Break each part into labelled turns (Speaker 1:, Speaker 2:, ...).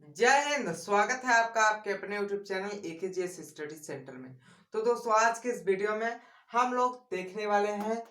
Speaker 1: जय हिंद। स्वागत है आपका आपके अपने YouTube channel AKGS study centre में। तो दोस्तों, आज के इस वीडियो में हम लोग देखने वाले हैं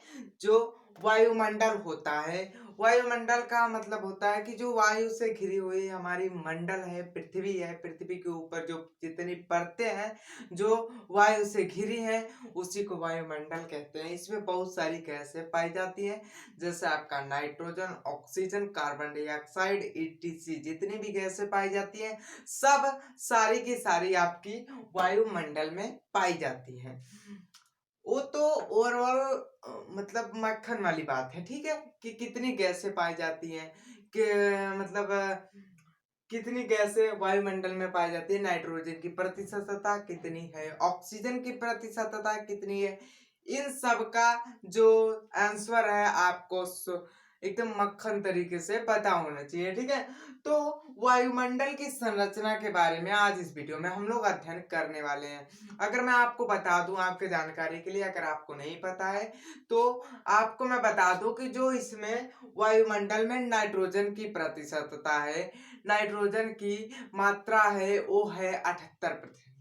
Speaker 1: जो वायुमंडल होता है। वायुमंडल का मतलब होता है कि जो वायु से घिरी हुई हमारी मंडल है, पृथ्वी है, पृथ्वी के ऊपर जो जितनी परतें हैं जो वायु से घिरी हैं उसी को वायुमंडल कहते हैं। इसमें बहुत सारी गैसें पाई जाती हैं, जैसे आपका nitrogen, oxygen, carbon dioxide, ETC जितनी भी गैसें पाई जाती हैं सब सारी की सारी आपकी वायुमंडल में पाई जाती हैं। वो तो ओवरऑल मतलब मक्खन वाली बात है, ठीक है, कि कितनी गैसें पाई जाती हैं, कि मतलब कितनी गैसें वायुमंडल में पाई जाती है, नाइट्रोजन की प्रतिशतता कितनी है, ऑक्सीजन की प्रतिशतता कितनी है। इन सब का जो आंसर है आपको एकदम मक्खन तरीके से पता होना चाहिए, ठीक है। तो वायुमंडल की संरचना के बारे में आज इस वीडियो में हम लोग अध्ययन करने वाले हैं। अगर मैं आपको बता दूं आपके जानकारी के लिए, अगर आपको नहीं पता है तो आपको मैं बता दूं कि जो इसमें वायुमंडल में नाइट्रोजन की प्रतिशतता है, नाइट्रोजन की मात्रा है, वो है 78%।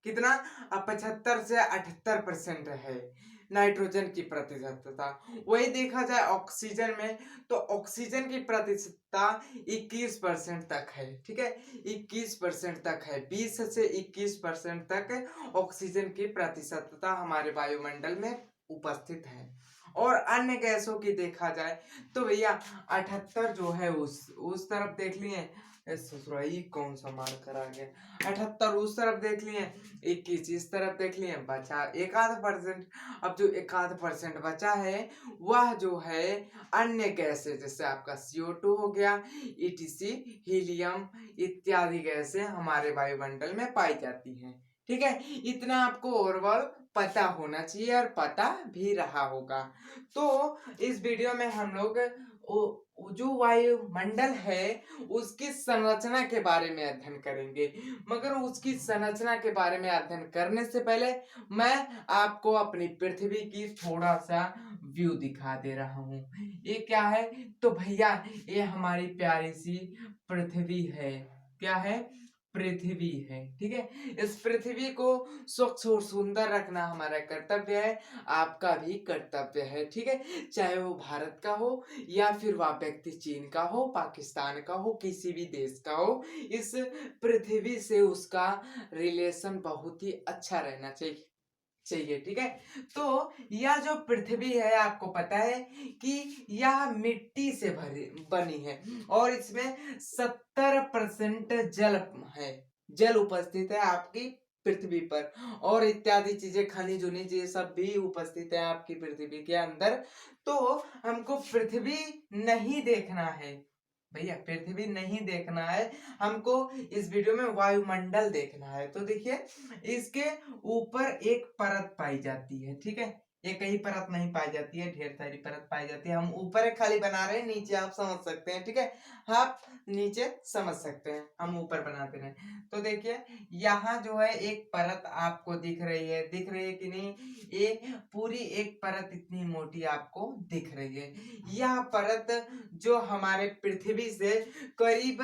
Speaker 1: कितना? 75 से 78% है नाइट्रोजन की प्रतिशतता। वही देखा जाए ऑक्सीजन में, तो ऑक्सीजन की प्रतिशतता 21% तक है, ठीक है। 21% तक है, 20 से 21% तक ऑक्सीजन की प्रतिशतता हमारे वायुमंडल में उपस्थित है। और अन्य गैसों की देखा जाए तो भैया 78 जो है उस तरफ देख लिए, ससुराई कौन सा मार कर आ गया, 78 उस तरफ देख लिए, 21 इस तरफ देख लिए, बचा एक आध परसेंट। अब जो एक आध परसेंट बचा है वह जो है अन्य गैसें, जैसे आपका CO2 हो गया, ETC, हीलियम इत्यादि गैसें हमारे वायुमंडल में पाई जाती हैं, ठीक है। इतना आपको ओवरऑल पता होना चाहिए और पता भी रहा होगा। तो इस वीडियो में हम लोग जो वायुमंडल है उसकी संरचना के बारे में अध्ययन करेंगे। मगर उसकी संरचना के बारे में अध्ययन करने से पहले मैं आपको अपनी पृथ्वी की थोड़ा सा व्यू दिखा दे रहा हूँ। ये क्या है? तो भैया ये हमारी प्यारी सी पृथ्वी है। क्या है? पृथ्वी है, ठीक है। इस पृथ्वी को स्वच्छ और सुंदर रखना हमारा कर्तव्य है, आपका भी कर्तव्य है, ठीक है। चाहे वो भारत का हो या फिर वह व्यक्ति चीन का हो, पाकिस्तान का हो, किसी भी देश का हो, इस पृथ्वी से उसका रिलेशन बहुत ही अच्छा रहना चाहिए, ठीक है। तो यह जो पृथ्वी है आपको पता है कि यह मिट्टी से भरी बनी है और इसमें 70% जल है, जल उपस्थित है आपकी पृथ्वी पर, और इत्यादि चीजें खनिज उनिज ये सब भी उपस्थित है आपकी पृथ्वी के अंदर। तो हमको पृथ्वी नहीं देखना है भैया, पृथ्वी नहीं देखना है हमको, इस वीडियो में वायुमंडल देखना है। तो देखिए, इसके ऊपर एक परत पाई जाती है, ठीक है। एक ही परत नहीं पाई जाती है, ढेर सारी परत पाई जाती है। हम ऊपर एक खाली बना रहे हैं, नीचे आप समझ सकते हैं, ठीक है। आप नीचे समझ सकते हैं, हम ऊपर बनाते रहे। तो देखिए, यहाँ जो है एक परत आपको दिख रही है कि नहीं? ये पूरी एक परत इतनी मोटी आपको दिख रही है। यह परत जो हमारे पृथ्वी से करीब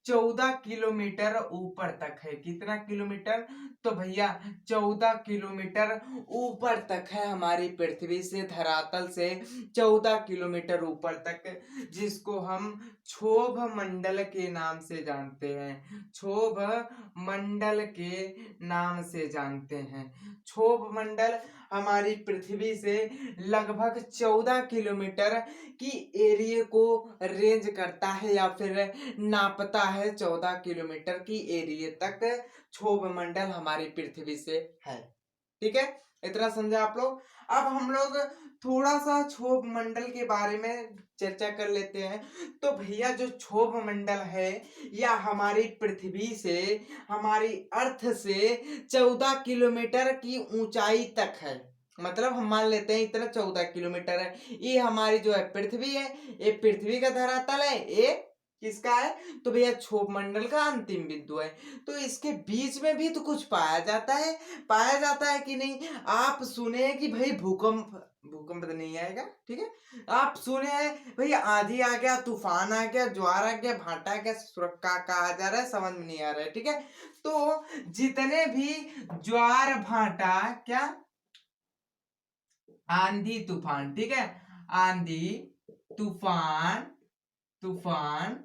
Speaker 1: 14 किलोमीटर ऊपर तक है। कितना किलोमीटर? तो भैया 14 किलोमीटर ऊपर तक है हमारी पृथ्वी से, धरातल से 14 किलोमीटर ऊपर तक, जिसको हम क्षोभ मंडल के नाम से जानते हैं। क्षोभ मंडल के नाम से जानते हैं। क्षोभ मंडल हमारी पृथ्वी से लगभग 14 किलोमीटर की एरिया को रेंज करता है या फिर नापता है। 14 किलोमीटर की एरिया तक क्षोभ मंडल हमारी पृथ्वी से है, ठीक है। इतना समझा आप लोग? अब हम लोग थोड़ा सा क्षोभ मंडल के बारे में चर्चा कर लेते हैं। तो भैया जो क्षोभ मंडल है यह हमारी पृथ्वी से, हमारी अर्थ से 14 किलोमीटर की ऊंचाई तक है। मतलब हम मान लेते हैं इतना 14 किलोमीटर है। ये हमारी जो है पृथ्वी है, ये पृथ्वी का धरातल है, ये किसका है? तो भैया क्षोभ मंडल का अंतिम बिंदु है। तो इसके बीच में भी तो कुछ पाया जाता है कि नहीं? आप सुने कि भाई भूकंप भूकंप तो नहीं आएगा, ठीक है। आप सुने हैं भाई, आंधी आ गया, तूफान आ गया, ज्वार आ गया, भाटा आ गया, सुरक्का कहा जा रहा है, समझ में नहीं आ रहा है, ठीक है। तो जितने भी ज्वार भाटा, क्या, आंधी तूफान, ठीक है, आंधी तूफान, तूफान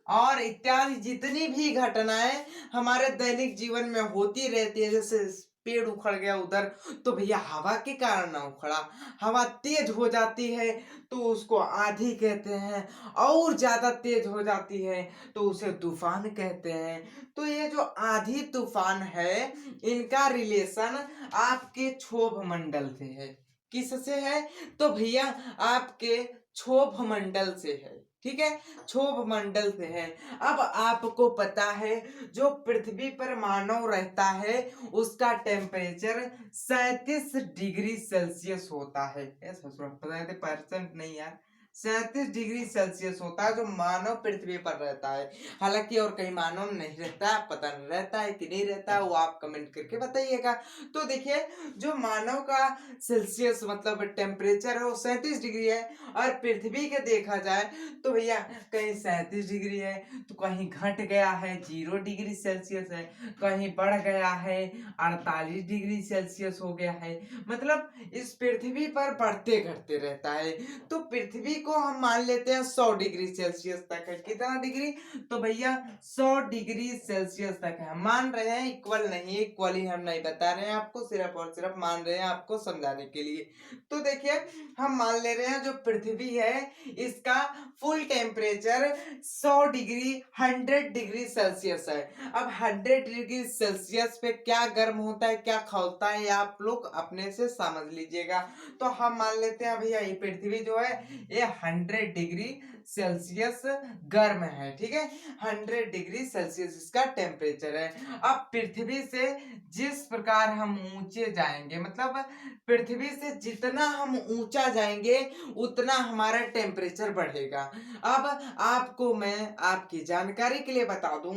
Speaker 1: और इत्यादि जितनी भी घटनाएं हमारे दैनिक जीवन में होती रहती है, जैसे पेड़ उखड़ गया उधर, तो भैया हवा के कारण ना उखड़ा, हवा तेज हो जाती है तो उसको आंधी कहते हैं, और ज्यादा तेज हो जाती है तो उसे तूफान कहते हैं। तो ये जो आंधी तूफान है, इनका रिलेशन आपके क्षोभ मंडल से है। किससे है? तो भैया आपके क्षोभ मंडल से है, ठीक है, क्षोभ मंडल से है। अब आपको पता है जो पृथ्वी पर मानव रहता है उसका टेम्परेचर 37 डिग्री सेल्सियस होता है। पता 37% नहीं यार, 37 डिग्री सेल्सियस होता है जो मानव पृथ्वी पर रहता है। हालांकि और कहीं मानव नहीं रहता है, पता नहीं रहता है कि नहीं रहता है, वो आप कमेंट करके बताइएगा। तो देखिए, जो मानव का सेल्सियस मतलब टेम्परेचर है वो 37 डिग्री है, और पृथ्वी के देखा जाए तो भैया कहीं 37 डिग्री है, तो कहीं घट गया है 0 डिग्री सेल्सियस है, कहीं बढ़ गया है 48 डिग्री सेल्सियस हो गया है। मतलब इस पृथ्वी पर बढ़ते घटते रहता है। तो पृथ्वी को हम मान लेते हैं 100 डिग्री सेल्सियस तक है। कितना डिग्री? तो भैया 100 डिग्री सेल्सियस तक है। हम मान रहे हैं, इक्वल नहीं, इक्वली हम नहीं बता रहे हैं आपको, सिर्फ और सिर्फ मान रहे हैं आपको समझाने के लिए। तो देखिए, हम मान ले रहे हैं जो पृथ्वी है इसका full temperature 100 degree 100 degree Celsius है। अब 100 डिग्री सेल्सियस पे क्या गर्म होता है, क्या खौलता है, ये आप लोग अपने से समझ लीजिएगा। तो हम मान लेते हैं भैया ये पृथ्वी जो है ये 100 डिग्री सेल्सियस गर्म है, ठीक है, 100 डिग्री सेल्सियस इसका टेम्परेचर है। अब पृथ्वी से जिस प्रकार हम ऊंचे जाएंगे, मतलब पृथ्वी से जितना हम ऊंचा जाएंगे उतना हमारा टेम्परेचर बढ़ेगा। अब आपको मैं आपकी जानकारी के लिए बता दूं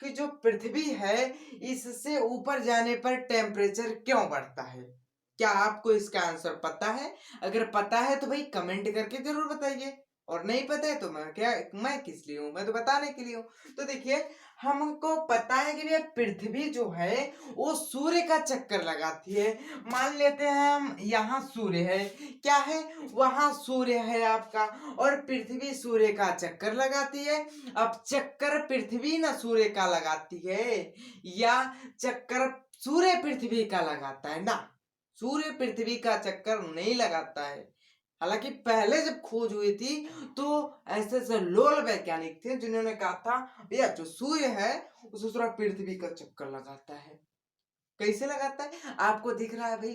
Speaker 1: कि जो पृथ्वी है इससे ऊपर जाने पर टेम्परेचर क्यों बढ़ता है। क्या आपको इसका आंसर पता है? अगर पता है तो भाई कमेंट करके जरूर बताइए, और नहीं पता है तो मैं किस लिए हूं, मैं तो बताने के लिए हूँ। तो देखिए, हमको पता है कि ये पृथ्वी जो है वो सूर्य का चक्कर लगाती है। मान लेते हैं हम यहाँ सूर्य है, क्या है, वहां सूर्य है आपका, और पृथ्वी सूर्य का चक्कर लगाती है। अब चक्कर पृथ्वी ना सूर्य का लगाती है, या चक्कर सूर्य पृथ्वी का लगाता है ना, सूर्य पृथ्वी का चक्कर नहीं लगाता है। हालांकि पहले जब खोज हुई थी तो ऐसे ऐसे लोल वैज्ञानिक थे जिन्होंने कहा था भैया जो सूर्य है उसे थोड़ा पृथ्वी का चक्कर लगाता है। कैसे लगाता है? आपको दिख रहा है भाई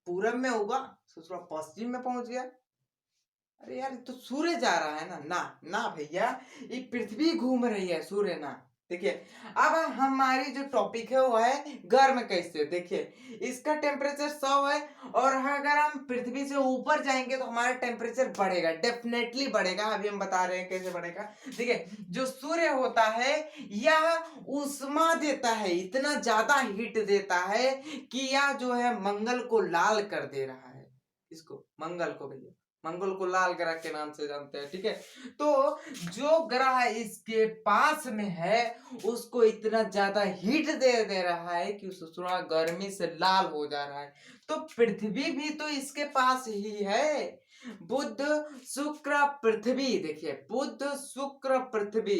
Speaker 1: पूरब में होगा, थोड़ा पश्चिम में पहुंच गया। अरे यार, तो सूर्य जा रहा है ना, ना ना भैया, ये पृथ्वी घूम रही है, सूर्य ना। देखिए, अब हमारी जो टॉपिक है वो है गर्म कैसे। देखिए, इसका टेम्परेचर 100 है, और अगर हम पृथ्वी से ऊपर जाएंगे तो हमारा टेम्परेचर बढ़ेगा, डेफिनेटली बढ़ेगा। अभी हम बता रहे हैं कैसे बढ़ेगा। देखिए, जो सूर्य होता है यह उष्मा देता है, इतना ज्यादा हीट देता है कि यह जो है मंगल को लाल कर दे रहा है। इसको मंगल को भैया, मंगल को लाल ग्रह के नाम से जानते हैं, ठीक है। तो जो ग्रह इसके पास में है उसको इतना ज्यादा हीट दे रहा है कि उस थोड़ा गर्मी से लाल हो जा रहा है। तो पृथ्वी भी तो इसके पास ही है। बुध शुक्र पृथ्वी, देखिए बुध शुक्र पृथ्वी,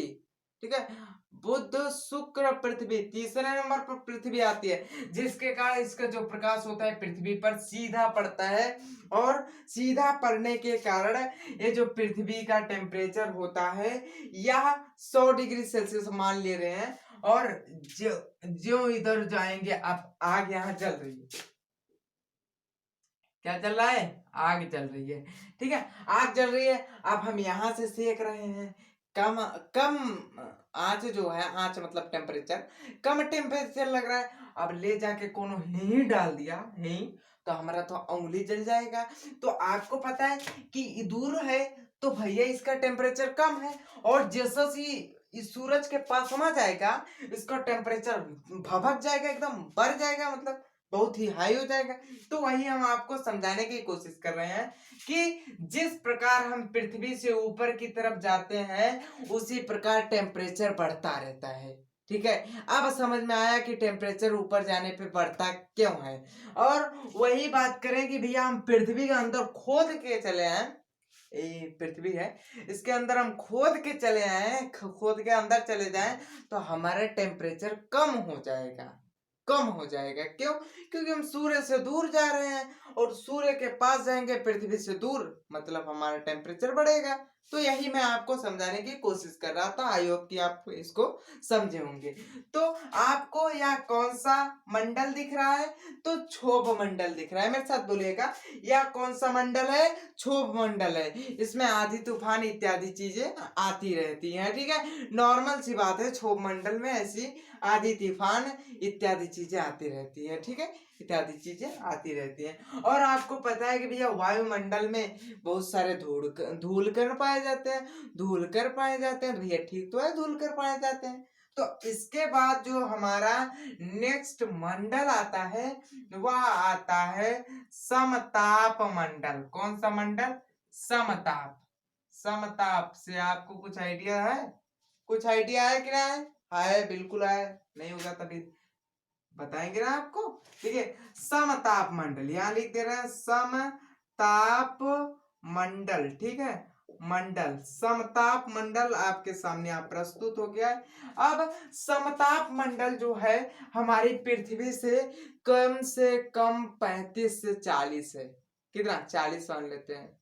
Speaker 1: ठीक है, बुध शुक्र पृथ्वी, तीसरे नंबर पर पृथ्वी आती है, जिसके कारण इसका जो प्रकाश होता है पृथ्वी पर सीधा पड़ता है, और सीधा पड़ने के कारण ये जो पृथ्वी का टेम्परेचर होता है यह 100 डिग्री सेल्सियस मान ले रहे हैं। और जो जो इधर जाएंगे, आप आग यहाँ जल रही है, क्या चल रहा है, आग जल रही है, ठीक है, आग जल रही है। अब हम यहाँ से सेक रहे हैं, कम कम आंच जो है, आंच मतलब टेम्परेचर, कम टेम्परेचर लग रहा है। अब ले जाके कोनो ही डाल दिया ही, तो हमारा तो उंगली जल जाएगा। तो आपको पता है कि दूर है तो भैया इसका टेम्परेचर कम है, और जैसा सी इस सूरज के पास समा जाएगा इसका टेम्परेचर भभक जाएगा, एकदम बढ़ जाएगा, मतलब बहुत ही हाई हो जाएगा। तो वही हम आपको समझाने की कोशिश कर रहे हैं कि जिस प्रकार हम पृथ्वी से ऊपर की तरफ जाते हैं उसी प्रकार टेम्परेचर बढ़ता रहता है। ठीक है, अब समझ में आया कि टेम्परेचर ऊपर जाने पे बढ़ता क्यों है। और वही बात करें कि भैया हम पृथ्वी के अंदर खोद के चले आए, ये पृथ्वी है, इसके अंदर हम खोद के चले आए, खोद के अंदर चले जाएं तो हमारा टेम्परेचर कम हो जाएगा। कम हो जाएगा क्यों? क्योंकि हम सूर्य से दूर जा रहे हैं और सूर्य के पास जाएंगे पृथ्वी से दूर, मतलब हमारा टेम्परेचर बढ़ेगा। तो यही मैं आपको समझाने की कोशिश कर रहा था। आई होप कि आप इसको समझे होंगे। तो आपको यह कौन सा मंडल दिख रहा है? तो क्षोभ मंडल दिख रहा है। मेरे साथ बोलिएगा, यह कौन सा मंडल है? क्षोभ मंडल है। इसमें आंधी तूफान इत्यादि चीजें आती रहती हैं। ठीक है, नॉर्मल सी बात है, क्षोभ मंडल में ऐसी आंधी तूफान इत्यादि चीजें आती रहती है। ठीक है, इत्यादि चीजें आती रहती हैं। और आपको पता है कि भैया वायुमंडल में बहुत सारे धूल कण पाए जाते हैं। धूल कण पाए जाते हैं, भैया ठीक तो है, धूल कण पाए जाते हैं। तो इसके बाद जो हमारा नेक्स्ट मंडल आता है वह आता है समताप मंडल। कौन सा मंडल? समताप। समताप से आपको कुछ आइडिया है? कुछ आइडिया है कि ना है? है, बिल्कुल है। नहीं होगा तभी बताएंगे ना आपको। ठीक है, समताप मंडल यहां लिख दे रहे हैं, समताप मंडल। ठीक है, मंडल, समताप मंडल आपके सामने आप प्रस्तुत हो गया है। अब समताप मंडल जो है हमारी पृथ्वी से कम 35 से 40 है। कितना? 40 मान लेते हैं,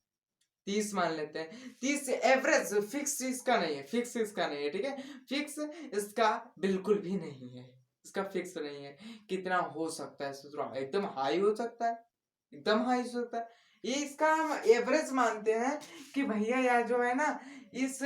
Speaker 1: 30 मान लेते हैं। 30 एवरेज, फिक्स इसका नहीं है, फिक्स इसका नहीं है। ठीक है, फिक्स इसका बिल्कुल भी नहीं है, इसका फिक्स नहीं है। कितना हो सकता है सोचो, एकदम हाई हो सकता है, एकदम हाई हो सकता है। ये इसका हम एवरेज मानते हैं कि भैया यार जो है ना, इस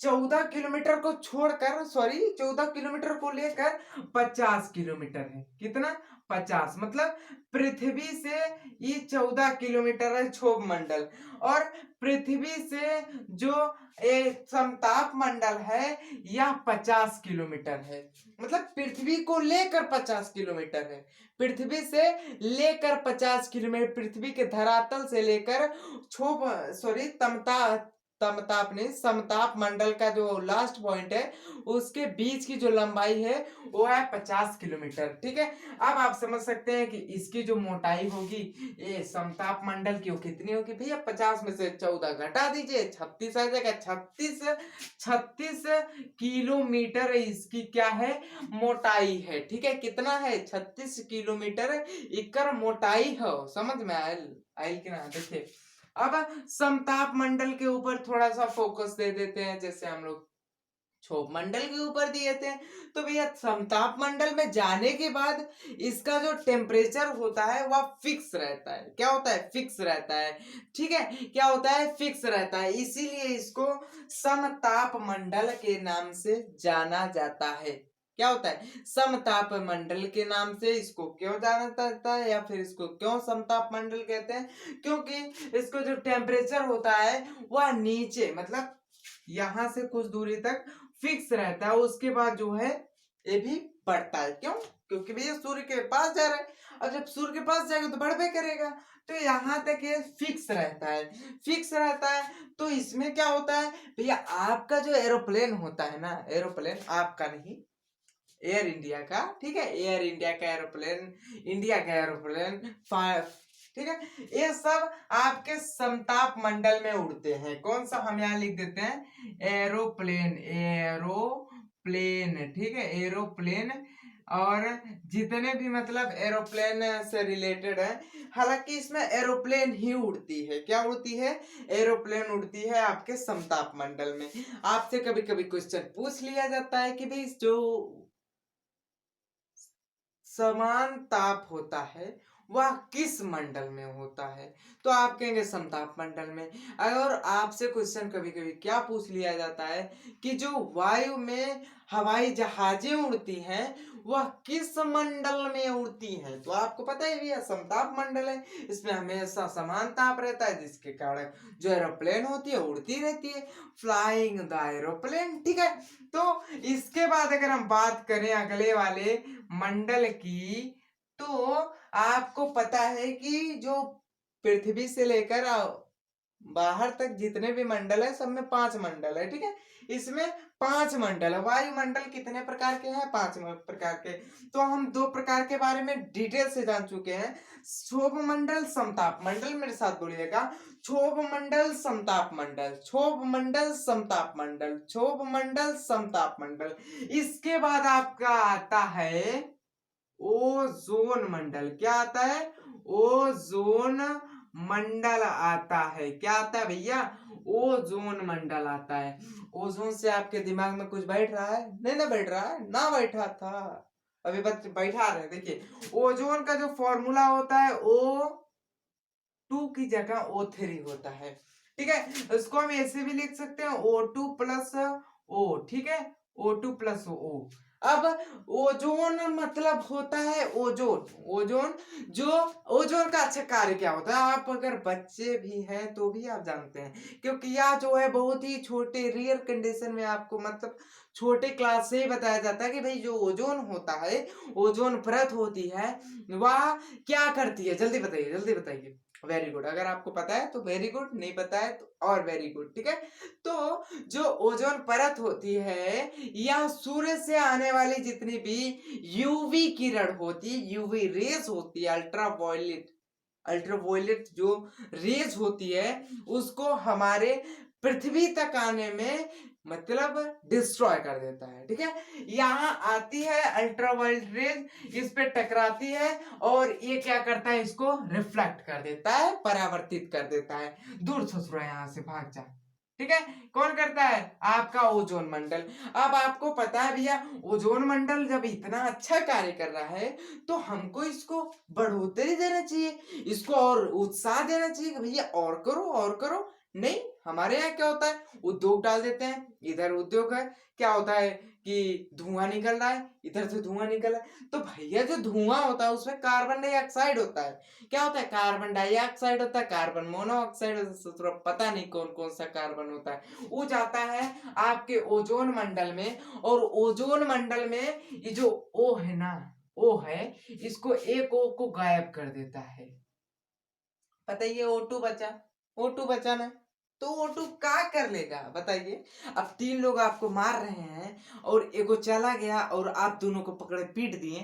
Speaker 1: 14 किलोमीटर को छोड़कर, सॉरी 14 किलोमीटर को लेकर 50 किलोमीटर है। कितना? 50। मतलब पृथ्वी से ये 14 किलोमीटर है क्षोभ मंडल, और पृथ्वी से जो समताप मंडल है यह 50 किलोमीटर है। मतलब पृथ्वी को लेकर 50 किलोमीटर है। पृथ्वी से लेकर 50 किलोमीटर, पृथ्वी के धरातल से लेकर क्षोभ, सॉरी तमताप नहीं, समताप मंडल का जो लास्ट पॉइंट है उसके बीच की जो लंबाई है वो है 50 किलोमीटर। ठीक है, अब आप समझ सकते हैं कि इसकी जो मोटाई होगी ये समताप मंडल की वो कितनी होगी भैया? 50 में से 14 घटा दीजिए, 36 आ जाएगा। 36 किलोमीटर इसकी क्या है? मोटाई है। ठीक है, कितना है? 36 किलोमीटर इकर मोटाई है। समझ में आयल कि ना? देखिए, अब समताप मंडल के ऊपर थोड़ा सा फोकस दे देते हैं, जैसे हम लोग क्षोभ मंडल के ऊपर दिए थे। तो भैया समताप मंडल में जाने के बाद इसका जो टेम्परेचर होता है वह फिक्स रहता है। क्या होता है? फिक्स रहता है। ठीक है, क्या होता है? फिक्स रहता है। इसीलिए इसको समताप मंडल के नाम से जाना जाता है। क्या होता है? समताप मंडल के नाम से इसको क्यों जाना जाता है, या फिर इसको क्यों समताप मंडल कहते हैं? क्योंकि इसको जो टेम्परेचर होता है वह नीचे, मतलब यहां से कुछ दूरी तक फिक्स रहता है, उसके बाद जो है ये भी बढ़ता है। क्यों? क्योंकि भैया सूर्य के पास जा रहा है, और जब सूर्य के पास जाएगा तो बढ़बे करेगा। तो यहाँ तक ये फिक्स रहता है, फिक्स रहता है। तो इसमें क्या होता है भैया, आपका जो एरोप्लेन होता है ना, एरोप्लेन आपका नहीं, एयर इंडिया का, ठीक है, एयर इंडिया का एरोप्लेन, इंडिया का एरोप्लेन, ठीक है, ये सब आपके समताप मंडल में उड़ते हैं। कौन सा? हम यहाँ लिख देते हैं एरोप्लेन, एरोप्लेन। ठीक है, एरोप्लेन। और जितने भी मतलब एरोप्लेन से रिलेटेड है, हालांकि इसमें एरोप्लेन ही उड़ती है। क्या उड़ती है? एरोप्लेन उड़ती है आपके समताप मंडल में। आपसे कभी कभी क्वेश्चन पूछ लिया जाता है कि भाई जो समान ताप होता है वह किस मंडल में होता है? तो आप कहेंगे समताप मंडल में। और आपसे क्वेश्चन कभी कभी क्या पूछ लिया जाता है कि जो वायु में हवाई जहाजें उड़ती हैं वह किस मंडल में उड़ती हैं? तो आपको पता है भैया समताप मंडल है, इसमें हमेशा समान ताप रहता है, जिसके कारण जो एरोप्लेन होती है उड़ती रहती है, फ्लाइंग द एरोप्लेन। ठीक है, तो इसके बाद अगर हम बात करें अगले वाले मंडल की, तो आपको पता है कि जो पृथ्वी से लेकर बाहर तक जितने भी मंडल है सब में 5 मंडल है, ठीक है। इसमें 5 मंडल है। वायुमंडल कितने प्रकार के हैं? 5 प्रकार के। तो हम 2 प्रकार के बारे में डिटेल से जान चुके हैं, क्षोभ मंडल, समताप मंडल। मेरे साथ बोलिएगा, क्षोभ मंडल, समताप मंडल, क्षोभ मंडल, समताप मंडल, क्षोभ मंडल, समताप मंडल। इसके बाद आपका आता है ओजोन मंडल। क्या आता है? ओजोन मंडल आता है। क्या आता है भैया? ओजोन मंडल आता है। ओजोन से आपके दिमाग में कुछ बैठ रहा है? नहीं ना बैठ रहा है ना, बैठा था अभी बस बैठा रहे। देखिए ओजोन का जो फॉर्मूला होता है O2 की जगह O3 होता है, ठीक है। इसको हम ऐसे भी लिख सकते हैं O2 प्लस O, ठीक है, O2 प्लस O। अब ओजोन मतलब होता है ओजोन। ओजोन जो ओजोन का अच्छा कार्य क्या होता है, आप अगर बच्चे भी हैं तो भी आप जानते हैं, क्योंकि यह जो है बहुत ही छोटे रेयर कंडीशन में आपको मतलब छोटे क्लास से ही बताया जाता है कि भाई जो ओजोन होता है, ओजोन परत होती है, वह क्या करती है। जल्दी बताइए, जल्दी बताइए। वेरी गुड, अगर आपको पता है तो वेरी गुड, नहीं पता है तो और वेरी गुड, ठीक है। तो जो ओजोन परत होती है, यह सूर्य से आने वाली जितनी भी यूवी किरण होती, यूवी रेस होती है, अल्ट्रावायलेट जो रेस होती है, उसको हमारे पृथ्वी तक आने में मतलब डिस्ट्रॉय कर देता है, ठीक है। यहाँ आती है अल्ट्रावायलेट रेज, इस पे टकराती है और ये क्या करता है, इसको रिफ्लेक्ट कर देता है, परावर्तित कर देता है। दूर ससुरा, यहाँ से भाग जा, ठीक है। कौन करता है? आपका ओजोन मंडल। अब आपको पता है भैया, ओजोन मंडल जब इतना अच्छा कार्य कर रहा है तो हमको इसको बढ़ोतरी देना चाहिए, इसको और उत्साह देना चाहिए कि भैया और करो और करो। नहीं, हमारे यहाँ क्या होता है, उद्योग डाल देते हैं, इधर उद्योग है, क्या होता है कि धुआं निकल रहा है, इधर से धुआं निकल रहा है। तो भैया जो धुआं होता है उसमें कार्बन डाइऑक्साइड होता है। क्या होता है? कार्बन डाइऑक्साइड होता है, कार्बन मोनोऑक्साइड होता है, पता नहीं कौन कौन सा कार्बन होता है, वो जाता है आपके ओजोन मंडल में। और ओजोन मंडल में ये जो ओ है ना, ओ है, इसको एक ओ को गायब कर देता है। बताइए, O2 बचा, O2 बचा ना, तो O2 क्या कर लेगा बताइए। अब 3 लोग आपको मार रहे हैं और एगो चला गया और आप दोनों को पकड़े पीट दिए,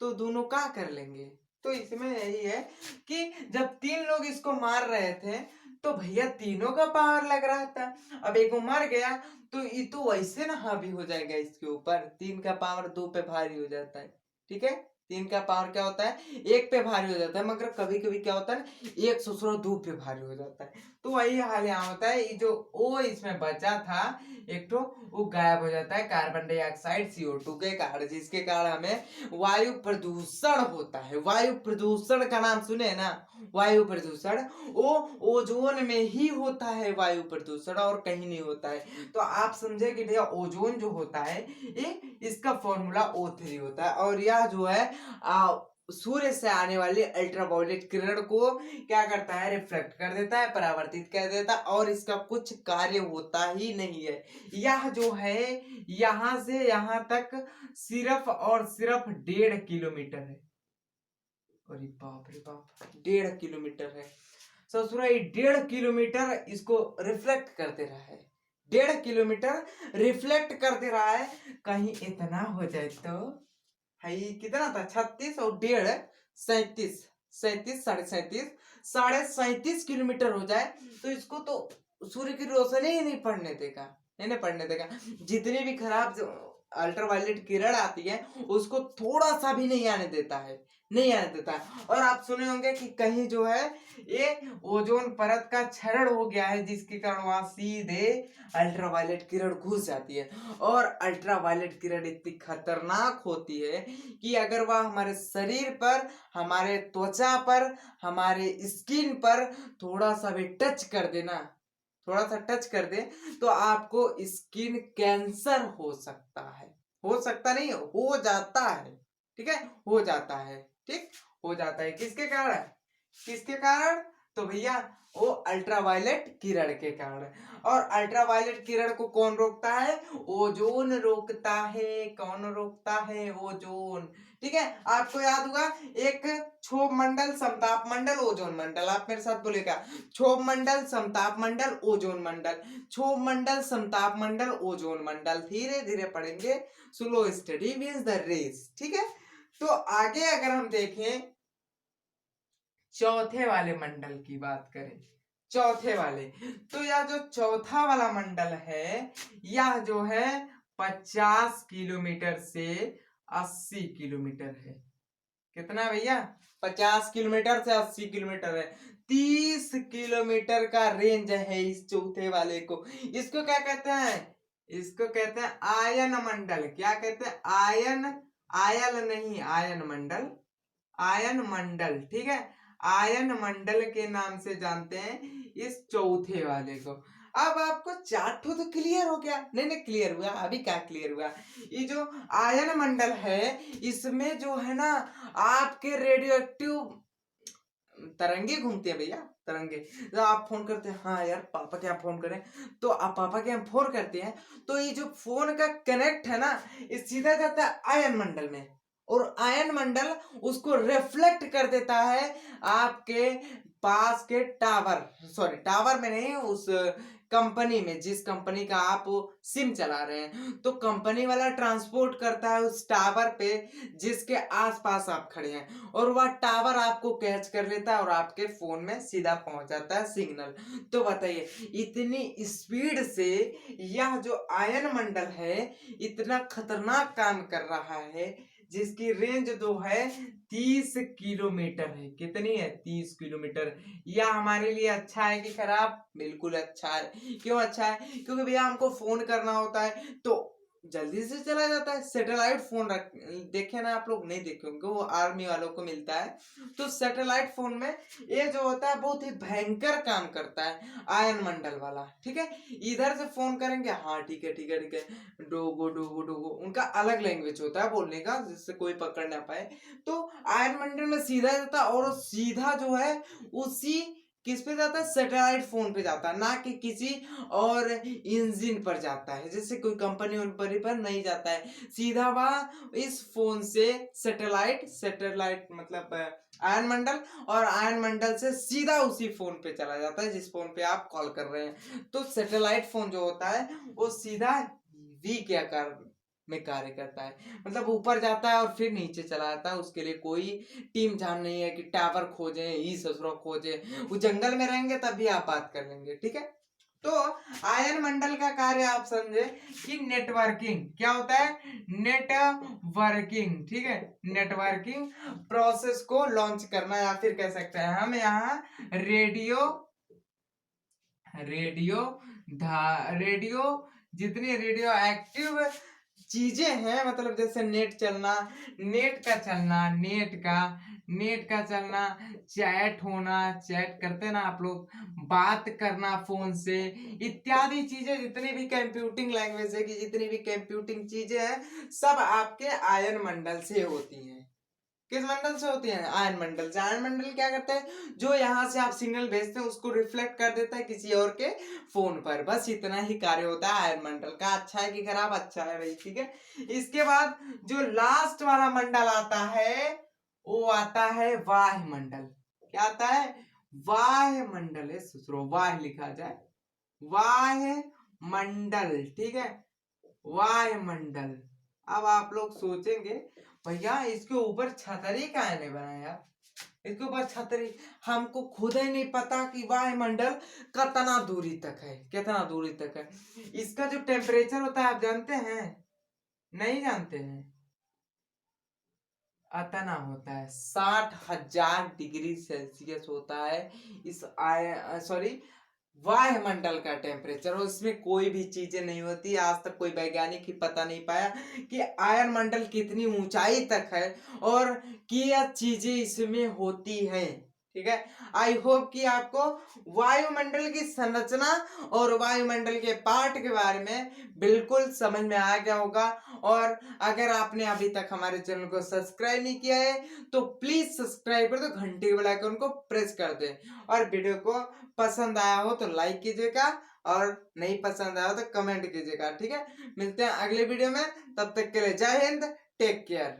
Speaker 1: तो दोनों क्या कर लेंगे। तो इसमें यही है कि जब 3 लोग इसको मार रहे थे तो भैया तीनों का पावर लग रहा था। अब एक मर गया तो ये तो वैसे ना हावी हो जाएगा इसके ऊपर, 3 का पावर 2 पे भारी हो जाता है, ठीक है। 3 का पावर क्या होता है, 1 पे भारी हो जाता है, मगर कभी कभी क्या होता है ना, 1 ससुर 2 पे भारी हो जाता है। तो वही हाल यहाँ होता है, ये जो ओ इसमें बचा था एक तो वो गायब हो जाता है कार्बन डाइऑक्साइड CO2 के कारण, जिसके कारण हमें वायु प्रदूषण होता है। वायु प्रदूषण का नाम सुने ना, वायु प्रदूषण, वो ओजोन में ही होता है वायु प्रदूषण, और कहीं नहीं होता है। तो आप समझे कि भैया ओजोन जो होता है ये, इसका फॉर्मूला O3 होता है, और यह जो है सूर्य से आने वाली अल्ट्रावायलेट किरण को क्या करता है, रिफ्लेक्ट कर देता है, परावर्तित कर देता है, और इसका कुछ कार्य होता ही नहीं है। यह जो है यहां से यहां तक सिर्फ और सिर्फ 1.5 किलोमीटर है। अरे बाप रे बाप, 1.5 किलोमीटर है। ससुरा, 1.5 किलोमीटर इसको रिफ्लेक्ट कर दे रहा है, 1.5 किलोमीटर रिफ्लेक्ट कर दे रहा है। कहीं इतना हो जाए तो है, कितना था, 36 और 1.5 37, 37 साढ़े 37 किलोमीटर हो जाए तो इसको तो सूर्य की रोशनी ही नहीं पड़ने देगा, नहीं पड़ने देगा। जितनी भी खराब अल्ट्रावायलेट किरण आती है उसको थोड़ा सा भी नहीं आने देता है, नहीं आने देता है। और आप सुने होंगे कि कहीं जो है ये ओजोन परत का क्षरण हो गया है, जिसके कारण वहां सीधे अल्ट्रावायलेट किरण घुस जाती है। और अल्ट्रावायलेट किरण इतनी खतरनाक होती है कि अगर वह हमारे शरीर पर, हमारे त्वचा पर, हमारे स्किन पर थोड़ा सा भी टच कर देना, थोड़ा सा टच कर दे, तो आपको स्किन कैंसर हो सकता है। हो सकता नहीं, हो जाता है, ठीक है, हो जाता है, ठीक, हो जाता है। किसके कारण? किसके कारण? तो भैया वो अल्ट्रावायलेट किरण के कारण। और अल्ट्रावायलेट किरण को कौन रोकता है? ओजोन रोकता है। कौन रोकता है? ओजोन। ठीक है, आपको याद होगा एक क्षोभ मंडल, समताप मंडल, ओजोन मंडल। आप मेरे साथ बोलेगा, क्षोभ मंडल, समताप मंडल, ओजोन मंडल, क्षोभ मंडल, समताप मंडल, ओजोन मंडल। धीरे धीरे पढ़ेंगे, slow study means the race. ठीक है, तो आगे अगर हम देखें चौथे वाले मंडल की बात करें, चौथे वाले, तो यह जो चौथा वाला मंडल है, यह जो है 50 किलोमीटर से 80 किलोमीटर है। कितना भैया? 50 किलोमीटर से 80 किलोमीटर है। 30 किलोमीटर का रेंज है इस चौथे वाले को। इसको क्या कहते हैं? इसको कहते हैं आयन मंडल। क्या कहते हैं? आयन, आयल नहीं, आयन मंडल, आयन मंडल। ठीक है, आयन मंडल के नाम से जानते हैं इस चौथे वाले को। अब आपको चार्ट तो क्लियर हो गया? नहीं नहीं क्लियर हुआ, अभी क्या क्लियर हुआ? ये जो आयन मंडल है इसमें जो है ना आपके रेडियो एक्टिव तरंगे घूमते हैं भैया, तरंगे। जब आप फोन करते हैं, हाँ यार पापा के यहाँ फोन करें, तो आप पापा के यहाँ फोन करते हैं तो ये जो फोन का कनेक्ट है ना, ये सीधा जाता है आयन मंडल में, और आयन मंडल उसको रिफ्लेक्ट कर देता है आपके पास के टावर, सॉरी टावर में नहीं, उस कंपनी में, जिस कंपनी का आप सिम चला रहे हैं, तो कंपनी वाला ट्रांसपोर्ट करता है उस टावर पे जिसके आसपास आप खड़े हैं, और वह टावर आपको कैच कर लेता है और आपके फोन में सीधा पहुंच जाता है सिग्नल। तो बताइए इतनी स्पीड से यह जो आयन मंडल है इतना खतरनाक काम कर रहा है, जिसकी रेंज जो है 30 किलोमीटर है। कितनी है? 30 किलोमीटर। यह हमारे लिए अच्छा है कि खराब? बिल्कुल अच्छा है। क्यों अच्छा है? क्योंकि भैया हमको फोन करना होता है तो जल्दी से चला जाता है। सैटेलाइट फोन रख, देखे ना आप लोग? नहीं देखे होंगे, वो आर्मी वालों को मिलता है। तो सैटेलाइट फोन में ये जो होता है बहुत ही भयंकर काम करता है आयन मंडल वाला। ठीक है, इधर से फोन करेंगे, हाँ ठीक है ठीक है ठीक है, डोगो डोगो डोगो, उनका अलग लैंग्वेज होता है बोलने का जिससे कोई पकड़ ना पाए। तो आयन मंडल में सीधा जाता है और सीधा जो है उसी किस पे जाता है? सैटेलाइट फोन पे जाता है, ना कि किसी और इंजन पर जाता है, जैसे कोई कंपनी वंपनी पर नहीं जाता है। सीधा वह इस फोन से सैटेलाइट, सैटेलाइट मतलब आयन मंडल, और आयन मंडल से सीधा उसी फोन पे चला जाता है जिस फोन पे आप कॉल कर रहे हैं। तो सैटेलाइट फोन जो होता है वो सीधा वी के आकार में कार्य करता है, मतलब ऊपर जाता है और फिर नीचे चला जाता है। उसके लिए कोई टीम जान नहीं है कि टावर खोजे, ई ससुरा खोजे, वो जंगल में रहेंगे तभी आप बात कर लेंगे। ठीक है, तो आयन मंडल का कार्य आप समझे कि नेटवर्किंग। क्या होता है? नेटवर्किंग। ठीक है, नेटवर्किंग प्रोसेस को लॉन्च करना, या फिर कह सकते हैं हम यहाँ रेडियो, रेडियो रेडियो जितनी रेडियो एक्टिव चीजें हैं, मतलब जैसे नेट चलना, नेट का चलना, नेट का चलना, चैट होना, चैट करते ना आप लोग, बात करना फोन से, इत्यादि चीजें, जितनी भी कंप्यूटिंग लैंग्वेज है कि जितनी भी कंप्यूटिंग चीजें हैं सब आपके आयन मंडल से होती हैं। किस मंडल से होती है? आयन मंडल से। आयन मंडल क्या करता है? जो यहाँ से आप सिग्नल भेजते हैं उसको रिफ्लेक्ट कर देता है किसी और के फोन पर। बस इतना ही कार्य होता है आयन मंडल का। अच्छा है कि खराब? अच्छा है भाई। ठीक है, इसके बाद जो लास्ट वाला मंडल आता है वो आता है वाह्य मंडल। क्या आता है? वाह्य मंडल है ससुरो, वाह्य लिखा जाए, वाह्य मंडल। ठीक है, वाह्य मंडल। अब आप लोग सोचेंगे भैया इसके ऊपर छतरी काहे नहीं बनाया? इसके ऊपर छतरी, हमको खुद ही नहीं पता कि वायुमंडल कितना दूरी तक है, कितना दूरी तक है। इसका जो टेम्परेचर होता है आप जानते हैं? नहीं जानते हैं? अतना होता है 60,000 डिग्री सेल्सियस होता है इस सॉरी वायुमंडल का टेम्परेचर। और इसमें कोई भी चीजें नहीं होती। आज तक कोई वैज्ञानिक ही पता नहीं पाया कि आयन मंडल कितनी ऊंचाई तक है और क्या चीजें इसमें होती हैं। ठीक है। आई होप कि आपको वायुमंडल की संरचना और वायुमंडल के पार्ट के बारे में बिल्कुल समझ में आ गया होगा। और अगर आपने अभी तक हमारे चैनल को सब्सक्राइब नहीं किया है तो प्लीज सब्सक्राइब कर दो, घंटी के बेल आइकन को प्रेस कर दे। और वीडियो को पसंद आया हो तो लाइक कीजिएगा और नहीं पसंद आया हो तो कमेंट कीजिएगा। ठीक है, मिलते हैं अगले वीडियो में, तब तक के लिए जय हिंद, टेक केयर।